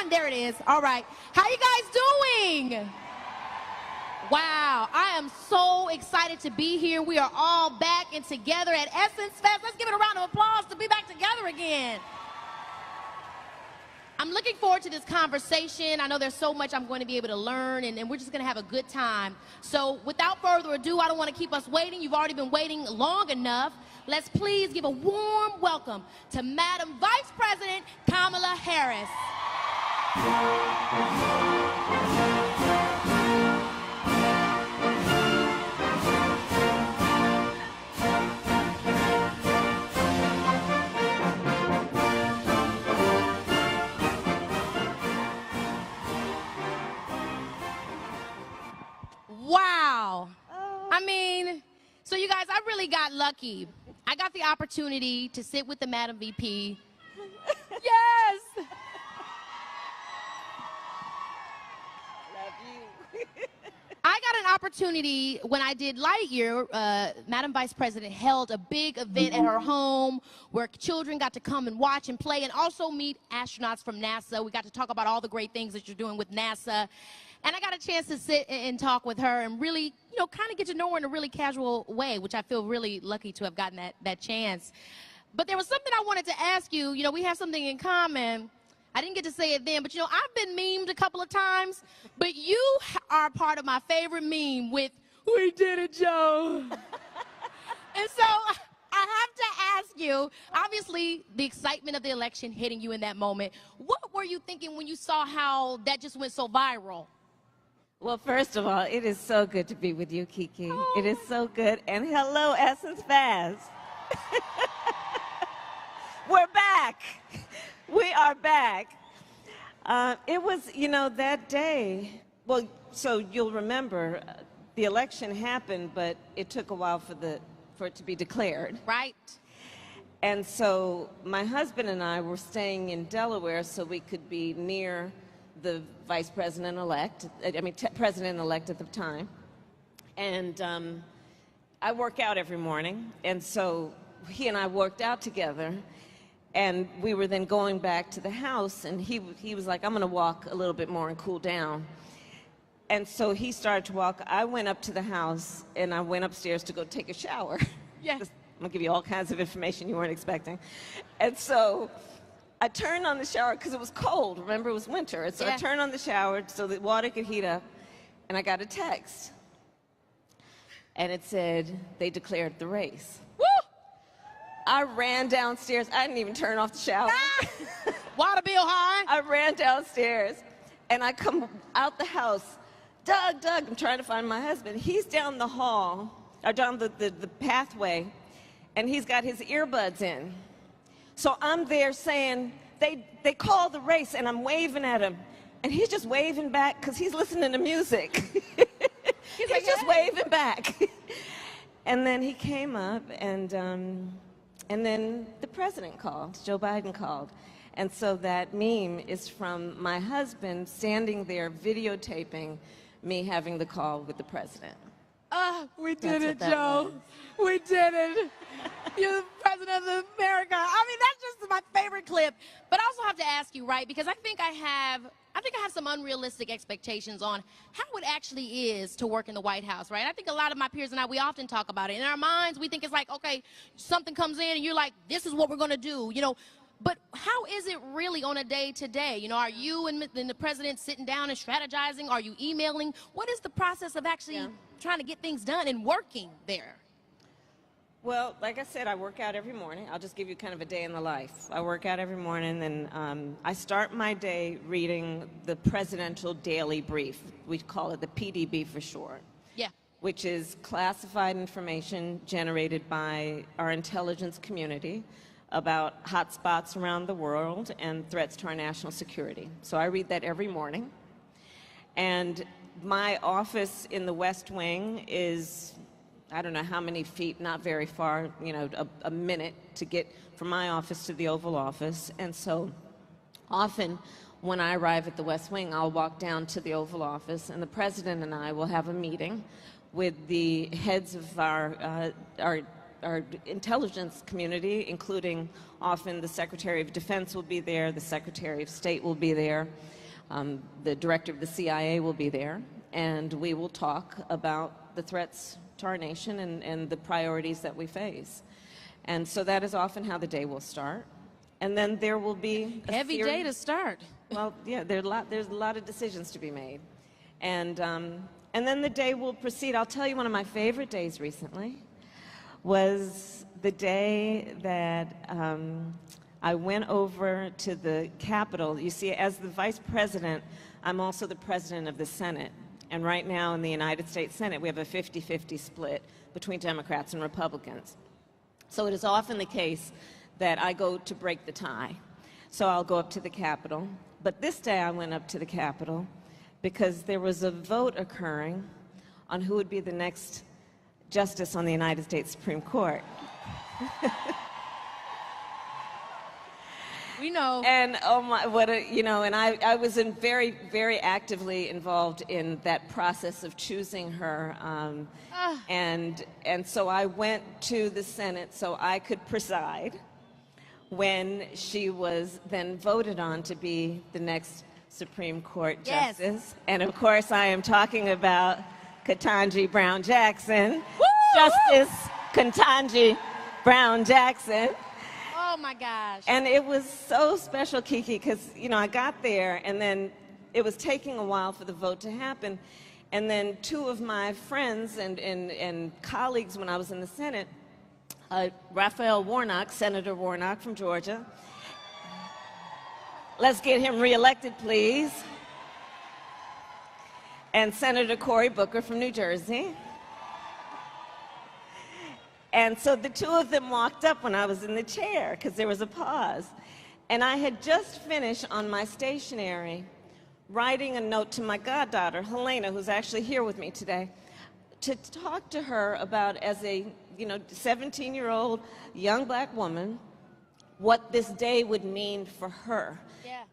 on. There it is. All right. How you guys doing? Wow, I am so excited to be here. We are all back and together at Essence Fest. Let's give it a round of applause to be back together again. I'm looking forward to this conversation. I know there's so much I'm going to be able to learn, and we're just going to have a good time. So without further ado, I don't want to keep us waiting. You've already been waiting long enough. Let's please give a warm welcome to Madam Vice President Kamala Harris. Wow. I mean, so you guys, I really got lucky. I got the opportunity to sit with the Madam VP. Yes! Love you. I got an opportunity when I did Lightyear. Madam Vice President held a big event at her home where children got to come and watch and play and also meet astronauts from NASA. We got to talk about all the great things that you're doing with NASA. And I got a chance to sit and talk with her and really, you know, kind of get to know her in a really casual way, which I feel really lucky to have gotten that chance. But there was something I wanted to ask you. You know, we have something in common. I didn't get to say it then, but, you know, I've been memed a couple of times, but you are part of my favorite meme with, "We did it, Joe." And so I have to ask you, obviously, the excitement of the election hitting you in that moment, what were you thinking when you saw how that just went so viral? Well, first of all, it is so good to be with you, Keke. Oh. It is so good. And hello, Essence Fest. We're back. We are back. It was, you know, that day. Well, so you'll remember, the election happened, but it took a while for it to be declared. Right. And so my husband and I were staying in Delaware so we could be near the vice president-elect, president-elect at the time. And I work out every morning, and so he and I worked out together, and we were then going back to the house, and he was like, "I'm going to walk a little bit more and cool down." And so he started to walk. I went up to the house, and I went upstairs to go take a shower. Yes. I'm going to give you all kinds of information you weren't expecting. And so I turned on the shower because it was cold. Remember, it was winter. And so I turned on the shower so the water could heat up, and I got a text. And it said, they declared the race. Woo! I ran downstairs. I didn't even turn off the shower. Water bill high. I ran downstairs, and I come out the house. Doug, I'm trying to find my husband. He's down the hall, or down the pathway, and he's got his earbuds in. So I'm there saying, they called the race, and I'm waving at him. And he's just waving back because he's listening to music. He's like, just waving back. And then he came up, and then the president called, Joe Biden called. And so that meme is from my husband standing there videotaping me having the call with the president. We did it, Joe. We did it. You're the president of America. I mean, that's just my favorite clip. But I also have to ask you, right, because I think I have some unrealistic expectations on how it actually is to work in the White House, right? I think a lot of my peers and I, we often talk about it. In our minds, we think it's like, okay, something comes in and you're like, this is what we're going to do, you know. But how is it really on a day-to-day? You know, are you and the president sitting down and strategizing? Are you emailing? What is the process of actually trying to get things done and working there? Well, like I said, I work out every morning. I'll just give you kind of a day in the life. I work out every morning, and I start my day reading the Presidential Daily Brief. We call it the PDB for short. Yeah. Which is classified information generated by our intelligence community about hotspots around the world and threats to our national security. So I read that every morning. And my office in the West Wing is, I don't know how many feet, not very far, you know, a minute to get from my office to the Oval Office. And so often when I arrive at the West Wing, I'll walk down to the Oval Office, and the president and I will have a meeting with the heads of our our intelligence community, including often the Secretary of Defense will be there, the Secretary of State will be there, the Director of the CIA will be there, and we will talk about the threats to our nation and the priorities that we face. And so that is often how the day will start. And then there will be a heavy day to start. Well, yeah, there's a lot of decisions to be made. And then the day will proceed. I'll tell you, one of my favorite days recently was the day that I went over to the Capitol. You see, as the Vice President, I'm also the President of the Senate. And right now in the United States Senate, we have a 50-50 split between Democrats and Republicans. So it is often the case that I go to break the tie. So I'll go up to the Capitol. But this day I went up to the Capitol because there was a vote occurring on who would be the next justice on the United States Supreme Court. We know. And oh my, what a, you know, and I was very, very actively involved in that process of choosing her. And so I went to the Senate so I could preside when she was then voted on to be the next Supreme Court Justice. Yes. And of course I am talking about Ketanji Brown Jackson. Woo! Justice Ketanji Brown Jackson. Oh my gosh. And it was so special, Keke, because, you know, I got there and then it was taking a while for the vote to happen. And then two of my friends and colleagues when I was in the Senate, Raphael Warnock, Senator Warnock from Georgia. Let's get him reelected, please. And Senator Cory Booker from New Jersey. And so the two of them walked up when I was in the chair, because there was a pause. And I had just finished on my stationery writing a note to my goddaughter, Helena, who's actually here with me today, to talk to her about, as a 17-year-old young black woman, what this day would mean for her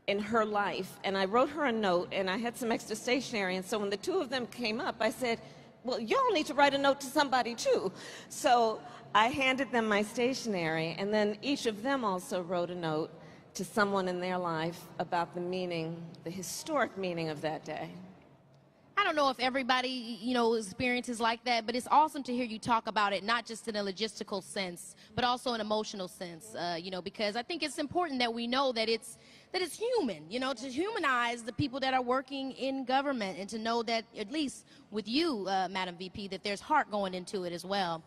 in her life. And I wrote her a note, and I had some extra stationery. And so when the two of them came up, I said, well, y'all need to write a note to somebody too. So I handed them my stationery, and then each of them also wrote a note to someone in their life about the meaning, the historic meaning of that day. I don't know if everybody, experiences like that, but it's awesome to hear you talk about it, not just in a logistical sense, but also an emotional sense, because I think it's important that we know that it's human, to humanize the people that are working in government, and to know that, at least with you, Madam VP, that there's heart going into it as well.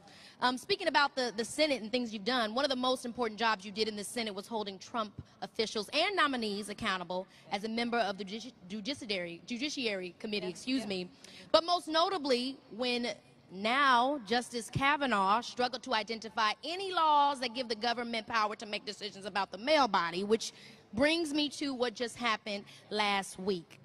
Speaking about the Senate and things you've done, one of the most important jobs you did in the Senate was holding Trump officials and nominees accountable as a member of the Judiciary Committee, But most notably, when now Justice Kavanaugh struggled to identify any laws that give the government power to make decisions about the male body, which brings me to what just happened last week,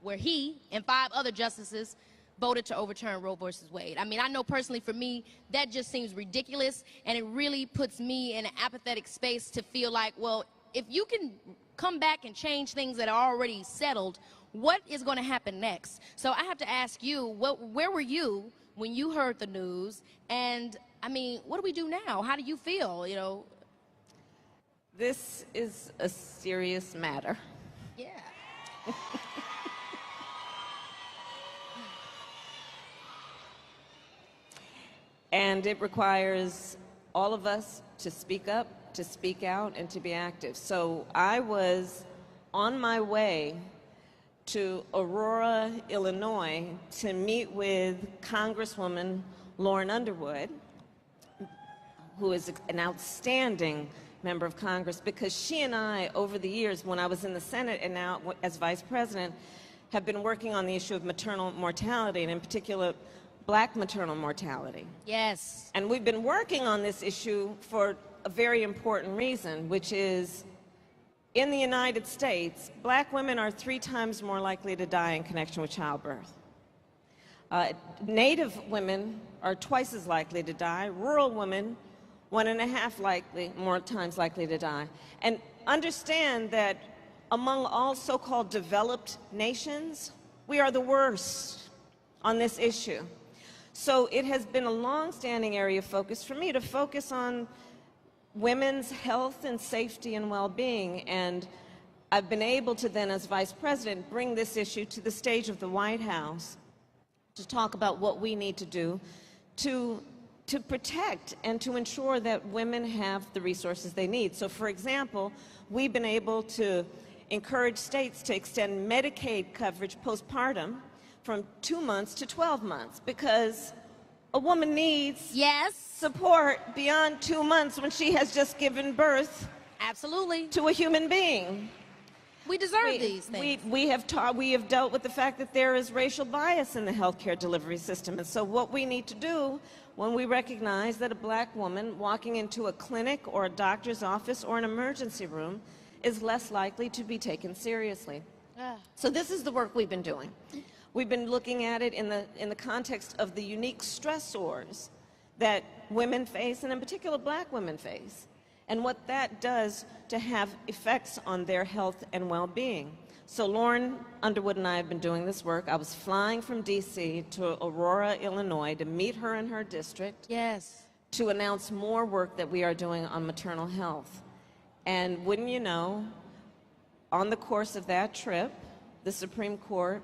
where he and 5 other justices voted to overturn Roe versus Wade. I mean, I know personally for me, that just seems ridiculous, and it really puts me in an apathetic space to feel like, well, if you can come back and change things that are already settled, what is going to happen next? So I have to ask you, where were you when you heard the news? And, I mean, what do we do now? How do you feel, This is a serious matter. Yeah. And it requires all of us to speak up, to speak out, and to be active. So I was on my way to Aurora, Illinois, to meet with Congresswoman Lauren Underwood, who is an outstanding member of Congress, because she and I, over the years, when I was in the Senate and now as Vice President, have been working on the issue of maternal mortality, and in particular, Black maternal mortality. Yes. And we've been working on this issue for a very important reason, which is, in the United States, Black women are 3 times more likely to die in connection with childbirth. Native women are twice as likely to die. Rural women, 1.5 more times likely to die. And understand that among all so-called developed nations, we are the worst on this issue. So it has been a long-standing area of focus for me to focus on women's health and safety and well-being. And I've been able to then, as vice president, bring this issue to the stage of the White House to talk about what we need to do to protect and to ensure that women have the resources they need. So, for example, we've been able to encourage states to extend Medicaid coverage postpartum from 2 months to 12 months, because a woman needs support beyond 2 months when she has just given birth to a human being. We deserve these things. We have dealt with the fact that there is racial bias in the healthcare delivery system. And so what we need to do when we recognize that a black woman walking into a clinic or a doctor's office or an emergency room is less likely to be taken seriously. So this is the work we've been doing. We've been looking at it in the context of the unique stressors that women face, and in particular black women face, and what that does to have effects on their health and well-being. So Lauren Underwood and I have been doing this work. I was flying from D.C. to Aurora, Illinois, to meet her in her district, to announce more work that we are doing on maternal health. And wouldn't you know, on the course of that trip, the Supreme Court,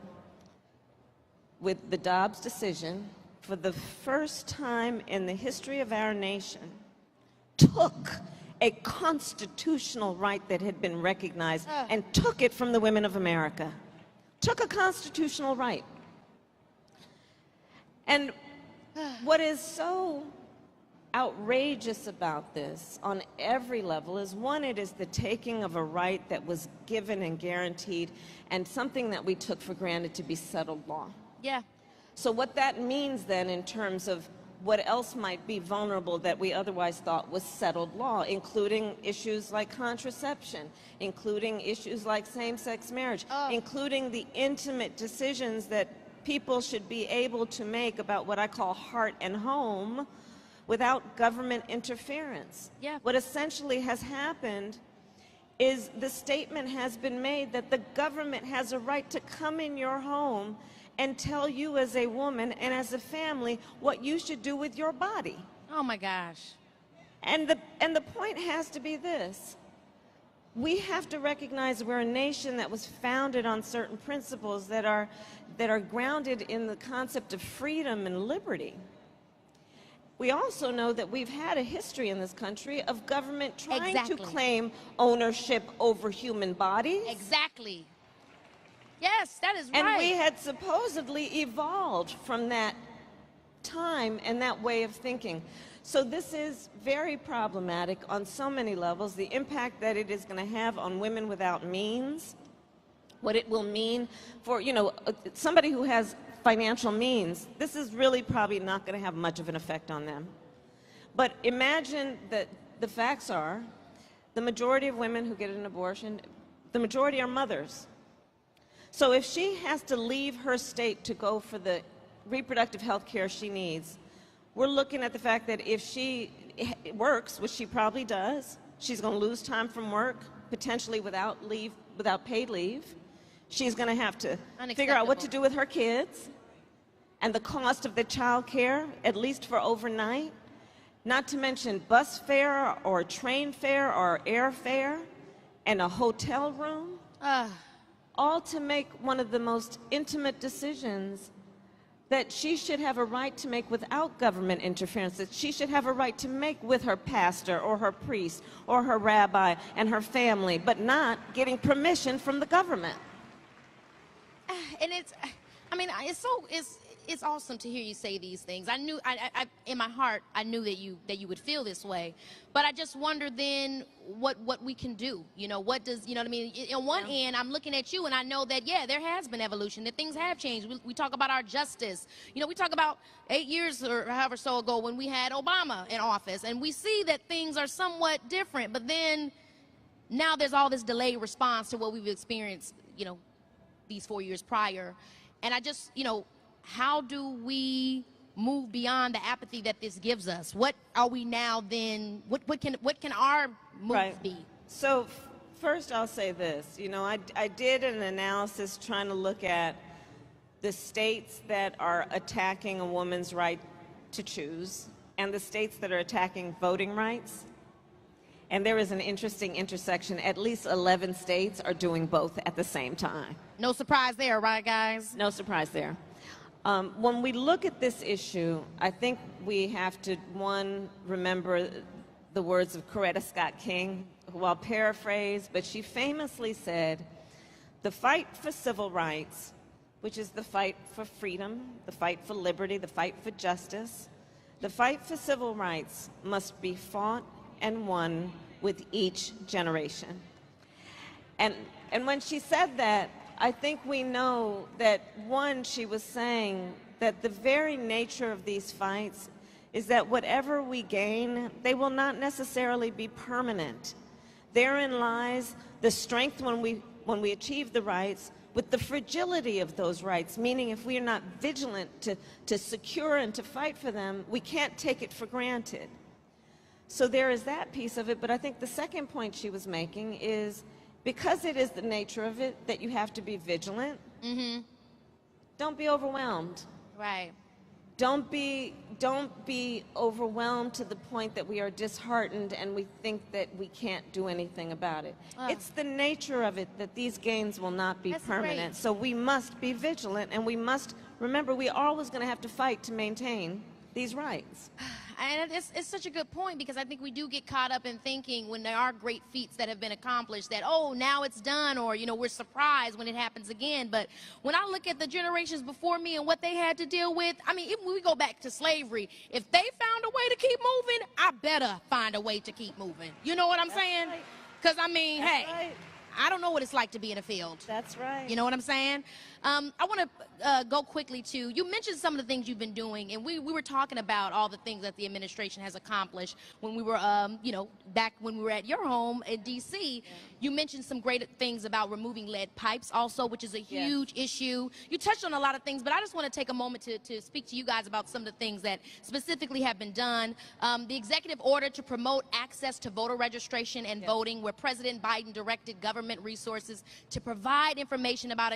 with the Dobbs decision, for the first time in the history of our nation, took a constitutional right that had been recognized and took it from the women of America. Took a constitutional right. And what is so outrageous about this on every level is, one, it is the taking of a right that was given and guaranteed, and something that we took for granted to be settled law. So what that means then in terms of what else might be vulnerable that we otherwise thought was settled law, including issues like contraception, including issues like same-sex marriage, including the intimate decisions that people should be able to make about what I call heart and home without government interference. What essentially has happened is the statement has been made that the government has a right to come in your home and tell you as a woman and as a family what you should do with your body. Oh my gosh. And the point has to be this. We have to recognize we're a nation that was founded on certain principles that are grounded in the concept of freedom and liberty. We also know that we've had a history in this country of government trying to claim ownership over human bodies. Yes, that is right. And we had supposedly evolved from that time and that way of thinking. So this is very problematic on so many levels. The impact that it is going to have on women without means, what it will mean for, you know, somebody who has financial means, this is really probably not going to have much of an effect on them. But imagine that the facts are, the majority of women who get an abortion, the majority are mothers. So if she has to leave her state to go for the reproductive health care she needs, we're looking at the fact that if she works, which she probably does, she's going to lose time from work, potentially without paid leave. She's going to have to figure out what to do with her kids, and the cost of the child care, at least for overnight, not to mention bus fare or train fare or airfare and a hotel room. All to make one of the most intimate decisions that she should have a right to make without government interference, that she should have a right to make with her pastor or her priest or her rabbi and her family, but not getting permission from the government. And it's awesome to hear you say these things. I knew, in my heart, I knew that you would feel this way. But I just wonder then what we can do. You know, what does, you know what I mean? On one end, I'm looking at you and I know that, yeah, there has been evolution, that things have changed. We talk about our justice. You know, we talk about 8 years or however so ago when we had Obama in office, and we see that things are somewhat different. But then now there's all this delayed response to what we've experienced, you know, these 4 years prior. And I just, you know, how do we move beyond the apathy that this gives us? What are we now then, what can our move be? So first I'll say this, you know, I did an analysis trying to look at the states that are attacking a woman's right to choose and the states that are attacking voting rights. And there is an interesting intersection. At least 11 states are doing both at the same time. No surprise there, right, guys? No surprise there. When we look at this issue, I think we have to, one, remember the words of Coretta Scott King, who I'll paraphrase, but she famously said, "The fight for civil rights, which is the fight for freedom, the fight for liberty, the fight for justice, the fight for civil rights must be fought and won with each generation." And when she said that, I think we know that, one, she was saying that the very nature of these fights is that whatever we gain, they will not necessarily be permanent. Therein lies the strength when we achieve the rights, with the fragility of those rights, meaning if we are not vigilant to secure and to fight for them, we can't take it for granted. So there is that piece of it, but I think the second point she was making is, because it is the nature of it that you have to be vigilant, don't be overwhelmed. Right. Don't be overwhelmed to the point that we are disheartened and we think that we can't do anything about it. It's the nature of it that these gains will not be permanent. Great. So we must be vigilant, and we must remember we are always going to have to fight to maintain these rights. And it's such a good point, because I think we do get caught up in thinking, when there are great feats that have been accomplished, that, oh, now it's done, or, you know, we're surprised when it happens again. But when I look at the generations before me and what they had to deal with, I mean, even when we go back to slavery, if they found a way to keep moving, I better find a way to keep moving. You know what I'm saying? Because, I mean, hey, I don't know what it's like to be in a field. That's right. You know what I'm saying? I want to go quickly to, you mentioned some of the things you've been doing, and we were talking about all the things that the administration has accomplished when we were, you know, back when we were at your home in D.C. Yeah. You mentioned some great things about removing lead pipes also, which is a huge issue. You touched on a lot of things, but I just want to take a moment to speak to you guys about some of the things that specifically have been done. The executive order to promote access to voter registration and voting, where President Biden directed government resources to provide information about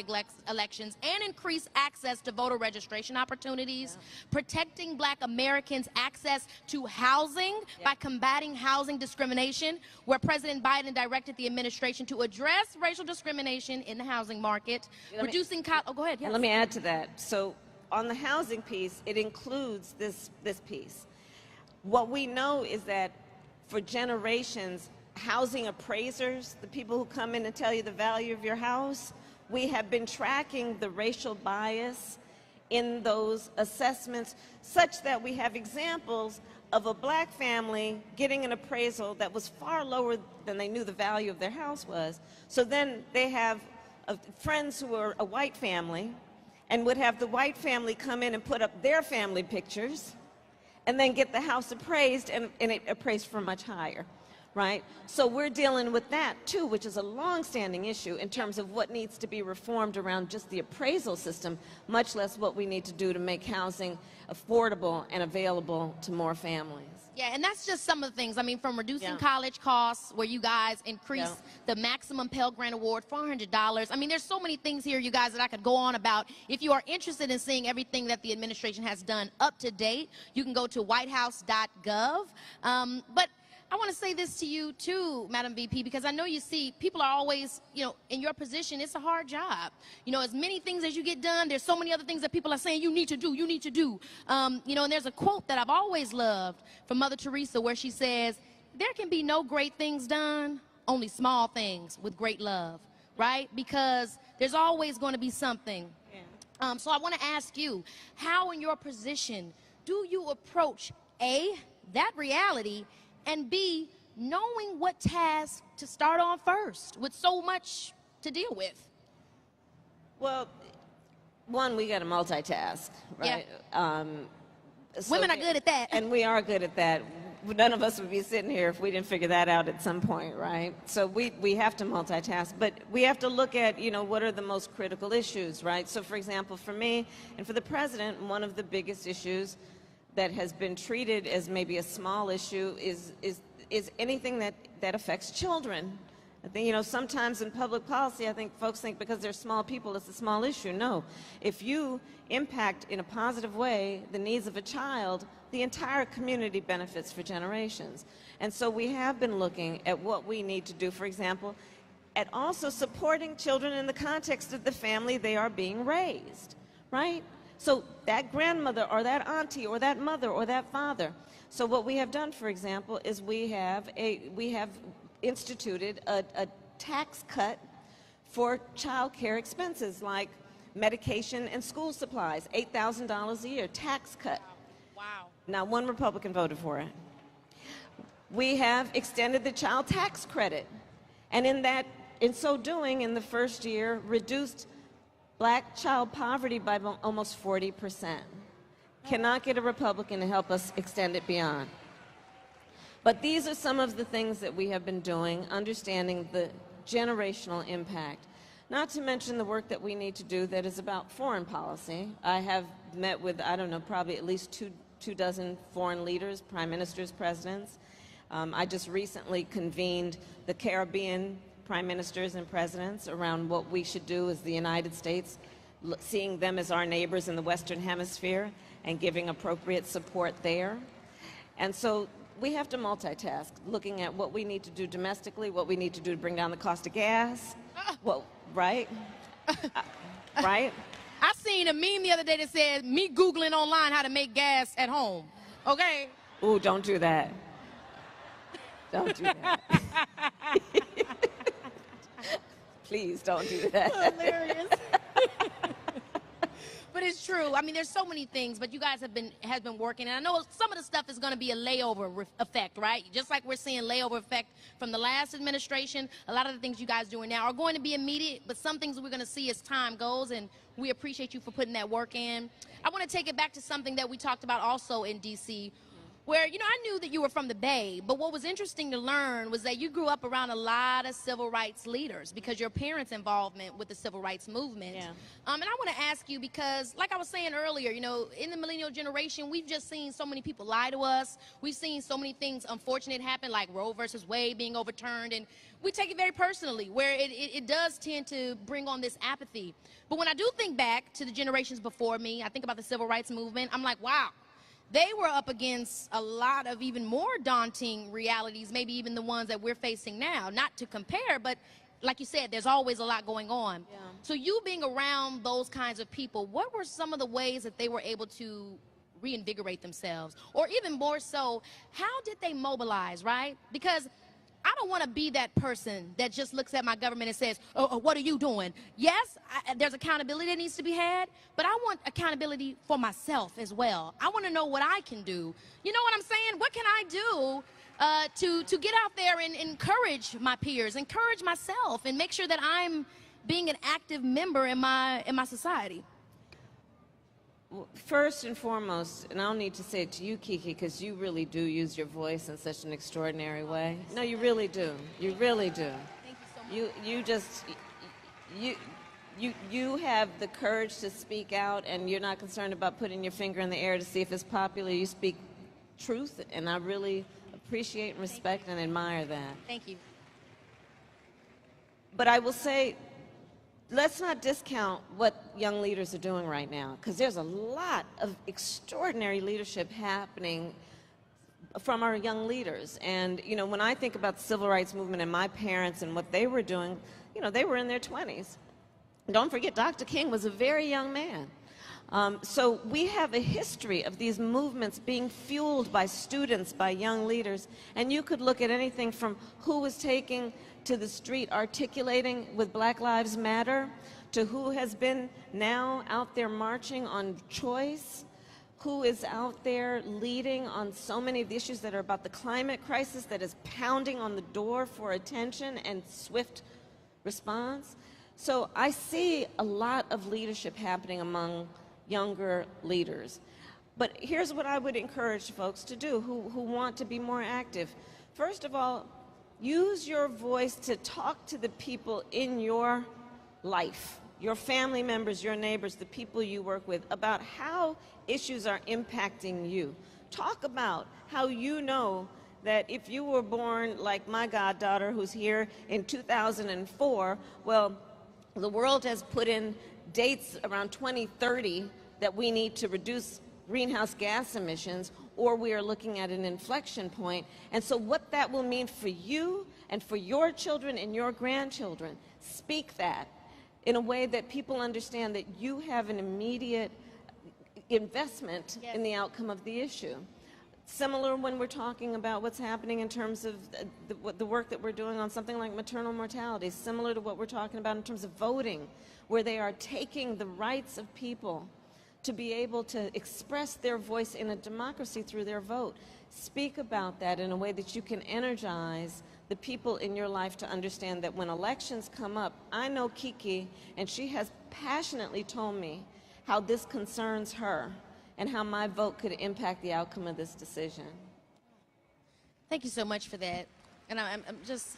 elections and increase access to voter registration opportunities, protecting Black Americans' access to housing by combating housing discrimination, where President Biden directed the administration to address racial discrimination in the housing market, reducing oh, go ahead. Yes. Let me add to that. So on the housing piece, it includes this piece. What we know is that for generations, housing appraisers, the people who come in and tell you the value of your house, we have been tracking the racial bias in those assessments, such that we have examples of a Black family getting an appraisal that was far lower than they knew the value of their house was. So then they have friends who are a white family and would have the white family come in and put up their family pictures and then get the house appraised, and it appraised for much higher. Right? So we're dealing with that too, which is a long-standing issue in terms of what needs to be reformed around just the appraisal system, much less what we need to do to make housing affordable and available to more families. Yeah, and that's just some of the things. I mean, from reducing college costs, where you guys increase the maximum Pell Grant Award, $400. I mean, there's so many things here, you guys, that I could go on about. If you are interested in seeing everything that the administration has done up to date, you can go to whitehouse.gov. But I want to say this to you too, Madam VP, because I know you see people are always, you know, in your position, it's a hard job. You know, as many things as you get done, there's so many other things that people are saying you need to do, you need to do. You know, and there's a quote that I've always loved from Mother Teresa, where she says, there can be no great things done, only small things with great love, right? Because there's always going to be something. Yeah. So I want to ask you, how in your position do you approach A, that reality, and B, knowing what task to start on first with so much to deal with? Well, one, we got to multitask, right? Yeah. Women are good at that. And we are good at that. None of us would be sitting here if we didn't figure that out at some point, right? So we have to multitask, but we have to look at, you know, what are the most critical issues, right? So for example, for me and for the president, one of the biggest issues that has been treated as maybe a small issue is anything that affects children. I think, you know, sometimes in public policy, I think folks think because they're small people, it's a small issue. No. If you impact in a positive way the needs of a child, the entire community benefits for generations. And so we have been looking at what we need to do, for example, at also supporting children in the context of the family they are being raised, right? So that grandmother or that auntie or that mother or that father. So what we have done, for example, is we have instituted a tax cut for child care expenses like medication and school supplies, $8,000 a year, tax cut. Wow. Now, one Republican voted for it. We have extended the child tax credit, and in so doing, in the first year, reduced black child poverty by almost 40%. Cannot get a Republican to help us extend it beyond. But these are some of the things that we have been doing, understanding the generational impact. Not to mention the work that we need to do that is about foreign policy. I have met with, I don't know, probably at least two dozen foreign leaders, prime ministers, presidents. I just recently convened the Caribbean prime ministers and presidents around what we should do as the United States, seeing them as our neighbors in the Western Hemisphere and giving appropriate support there. And so we have to multitask, looking at what we need to do domestically, what we need to do to bring down the cost of gas, right? Right? I seen a meme the other day that said, me Googling online how to make gas at home, okay? Ooh, don't do that. Don't do that. Please don't do that. Hilarious. But it's true. I mean, there's so many things, but you guys have been working, and I know some of the stuff is going to be a layover effect, right? Just like we're seeing layover effect from the last administration, a lot of the things you guys are doing now are going to be immediate, but some things we're going to see as time goes, and we appreciate you for putting that work in. I want to take it back to something that we talked about also in D.C., where, you know, I knew that you were from the Bay, but what was interesting to learn was that you grew up around a lot of civil rights leaders because your parents' involvement with the civil rights movement. Yeah. And I want to ask you because, like I was saying earlier, you know, in the millennial generation, we've just seen so many people lie to us. We've seen so many things unfortunate happen, like Roe versus Wade being overturned, and we take it very personally, where it does tend to bring on this apathy. But when I do think back to the generations before me, I think about the civil rights movement, I'm like, wow. They were up against a lot of even more daunting realities, maybe even the ones that we're facing now. Not to compare, but like you said, there's always a lot going on. Yeah. So you being around those kinds of people, what were some of the ways that they were able to reinvigorate themselves? Or even more so, how did they mobilize, right? Because I don't want to be that person that just looks at my government and says, oh, what are you doing? Yes, there's accountability that needs to be had, but I want accountability for myself as well. I want to know what I can do. You know what I'm saying? What can I do to get out there and encourage my peers, encourage myself, and make sure that I'm being an active member in my society? First and foremost, and I'll need to say it to you, Keke, because you really do use your voice in such an extraordinary way. No, you really do. You really do. Thank you so much. You have the courage to speak out, and you're not concerned about putting your finger in the air to see if it's popular. You speak truth, and I really appreciate and respect and admire that. Thank you. But I will say, let's not discount what young leaders are doing right now, because there's a lot of extraordinary leadership happening from our young leaders. And, you know, when I think about the civil rights movement and my parents and what they were doing, you know, they were in their 20s. Don't forget, Dr. King was a very young man. So we have a history of these movements being fueled by students, by young leaders, and you could look at anything from who was taking to the street articulating with Black Lives Matter, to who has been now out there marching on choice, who is out there leading on so many of the issues that are about the climate crisis that is pounding on the door for attention and swift response. So I see a lot of leadership happening among younger leaders. But here's what I would encourage folks to do who want to be more active. First of all, use your voice to talk to the people in your life, your family members, your neighbors, the people you work with, about how issues are impacting you. Talk about how you know that if you were born like my goddaughter who's here in 2004, well, the world has put in dates around 2030 that we need to reduce greenhouse gas emissions, or we are looking at an inflection point. And so what that will mean for you and for your children and your grandchildren, speak that in a way that people understand that you have an immediate investment in the outcome of the issue. Similar when we're talking about what's happening in terms of the work that we're doing on something like maternal mortality, similar to what we're talking about in terms of voting, where they are taking the rights of people to be able to express their voice in a democracy through their vote. Speak about that in a way that you can energize the people in your life to understand that when elections come up, I know Keke, and she has passionately told me how this concerns her and how my vote could impact the outcome of this decision. Thank you so much for that. And I'm just,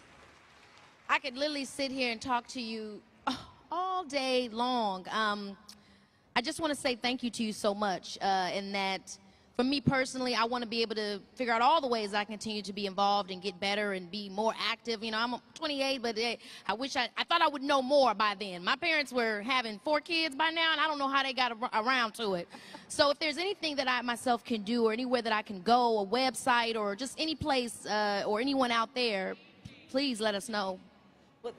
I could literally sit here and talk to you all day long. I just want to say thank you to you so much, in that for me personally, I want to be able to figure out all the ways I continue to be involved and get better and be more active. You know, I'm 28, but I wish I thought I would know more by then. My parents were having 4 kids by now, and I don't know how they got around to it. So if there's anything that I myself can do, or anywhere that I can go, a website, or just any place, or anyone out there, please let us know. Well,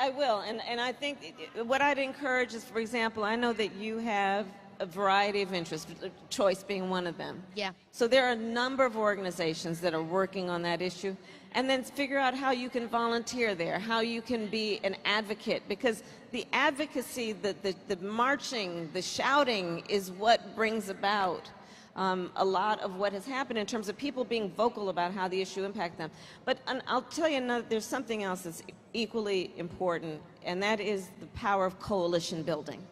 I will, and I think what I'd encourage is, for example, I know that you have a variety of interests, choice being one of them. Yeah. So there are a number of organizations that are working on that issue, and then figure out how you can volunteer there, how you can be an advocate, because the advocacy, the marching, the shouting is what brings about a lot of what has happened in terms of people being vocal about how the issue impacts them. But I'll tell you, there's something else that's equally important, and that is the power of coalition building.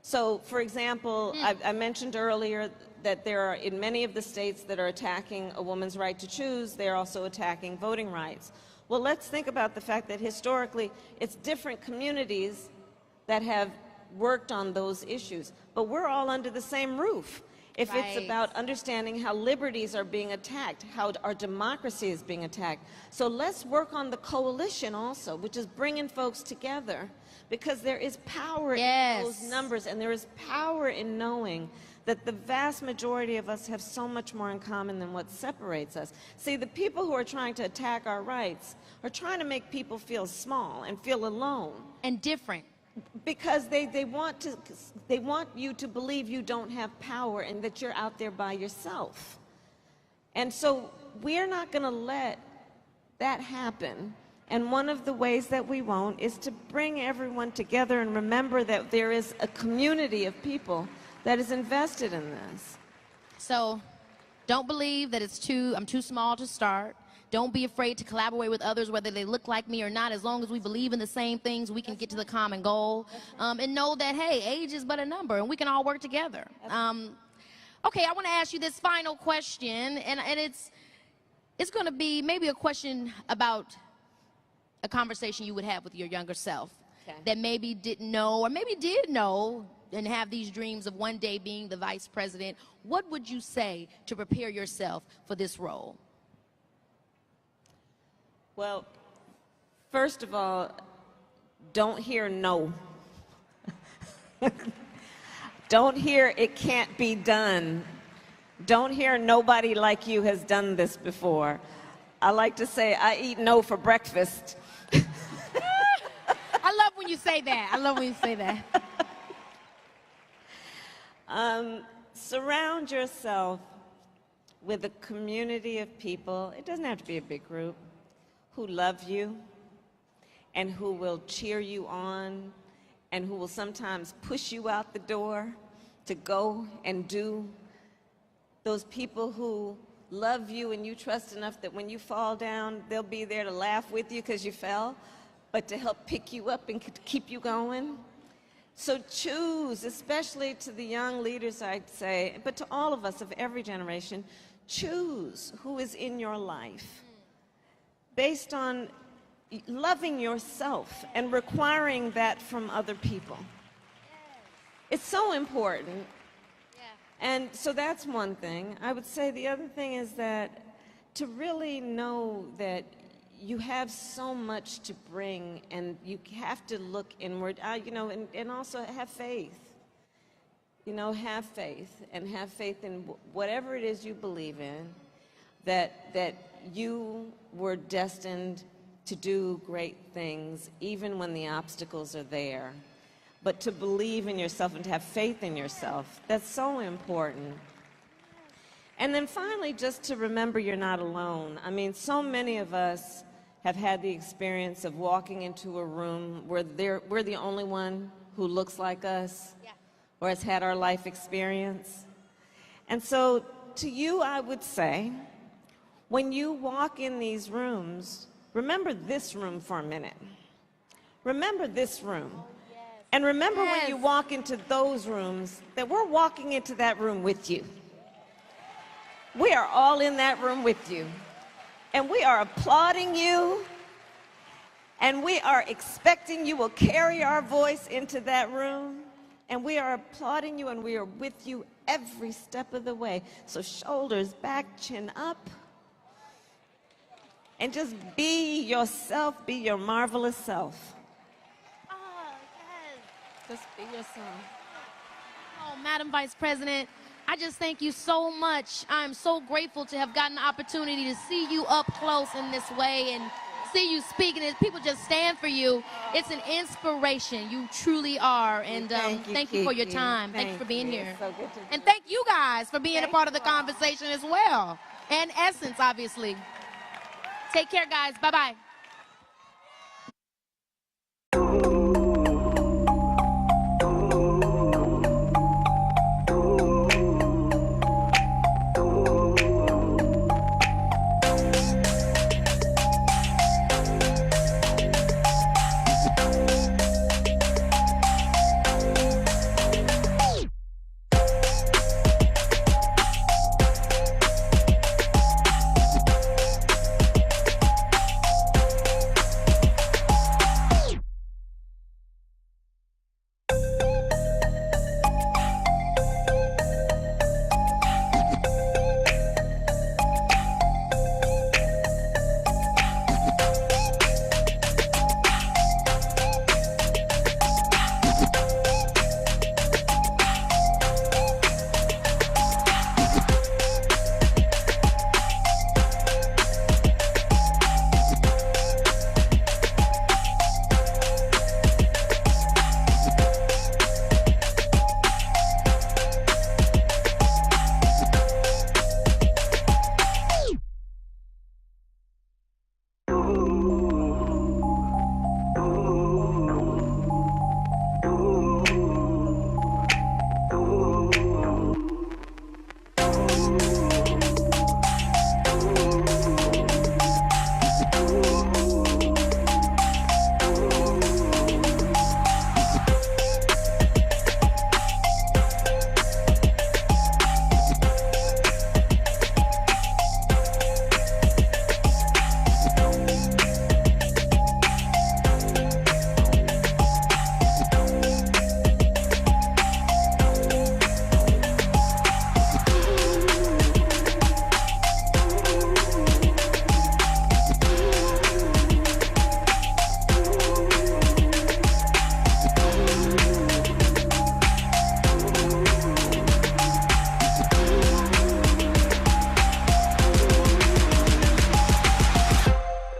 So, for example, I mentioned earlier that there are, in many of the states that are attacking a woman's right to choose, they're also attacking voting rights. Well, let's think about the fact that historically it's different communities that have worked on those issues, but we're all under the same roof. If it's about understanding how liberties are being attacked, how our democracy is being attacked. So let's work on the coalition also, which is bringing folks together, because there is power in those numbers, and there is power in knowing that the vast majority of us have so much more in common than what separates us. See, the people who are trying to attack our rights are trying to make people feel small and feel alone. And different. Because they want you to believe you don't have power and that you're out there by yourself. And so we're not going to let that happen. And one of the ways that we won't is to bring everyone together and remember that there is a community of people that is invested in this. So don't believe that I'm too small to start. Don't be afraid to collaborate with others, whether they look like me or not. As long as we believe in the same things, we can get to the common goal. And know that, hey, age is but a number, and we can all work together. Okay, I want to ask you this final question, and it's going to be maybe a question about a conversation you would have with your younger self that maybe didn't know, or maybe did know, and have these dreams of one day being the vice president. What would you say to prepare yourself for this role? Well, first of all, don't hear no. Don't hear it can't be done. Don't hear nobody like you has done this before. I like to say I eat no for breakfast. I love when you say that. I love when you say that. Surround yourself with a community of people. It doesn't have to be a big group, who love you and who will cheer you on and who will sometimes push you out the door to go and do. Those people who love you and you trust enough that when you fall down, they'll be there to laugh with you because you fell, but to help pick you up and keep you going. So choose, especially to the young leaders, I'd say, but to all of us of every generation, choose who is in your life based on loving yourself and requiring that from other people. It's so important. And so that's one thing. I would say the other thing is that to really know that you have so much to bring, and you have to look inward, you know, and also have faith. You know, have faith, and have faith in whatever it is you believe in, that you were destined to do great things, even when the obstacles are there. But to believe in yourself and to have faith in yourself, that's so important. And then finally, just to remember you're not alone. I mean, so many of us have had the experience of walking into a room where we're the only one who looks like us, or has had our life experience. And so to you, I would say, when you walk in these rooms, remember this room for a minute. Remember this room. And remember when you walk into those rooms, that we're walking into that room with you. We are all in that room with you. And we are applauding you. And we are expecting you will carry our voice into that room. And we are applauding you, and we are with you every step of the way. So shoulders back, chin up. And just be yourself, be your marvelous self. Oh, yes. Just be yourself. Oh, Madam Vice President, I just thank you so much. I'm so grateful to have gotten the opportunity to see you up close in this way and see you speaking. And people just stand for you. It's an inspiration. You truly are. And thank you for your time. Thank you for being here. So good to and thank you guys for being a part of the conversation as well. And Essence, obviously. Take care, guys. Bye-bye.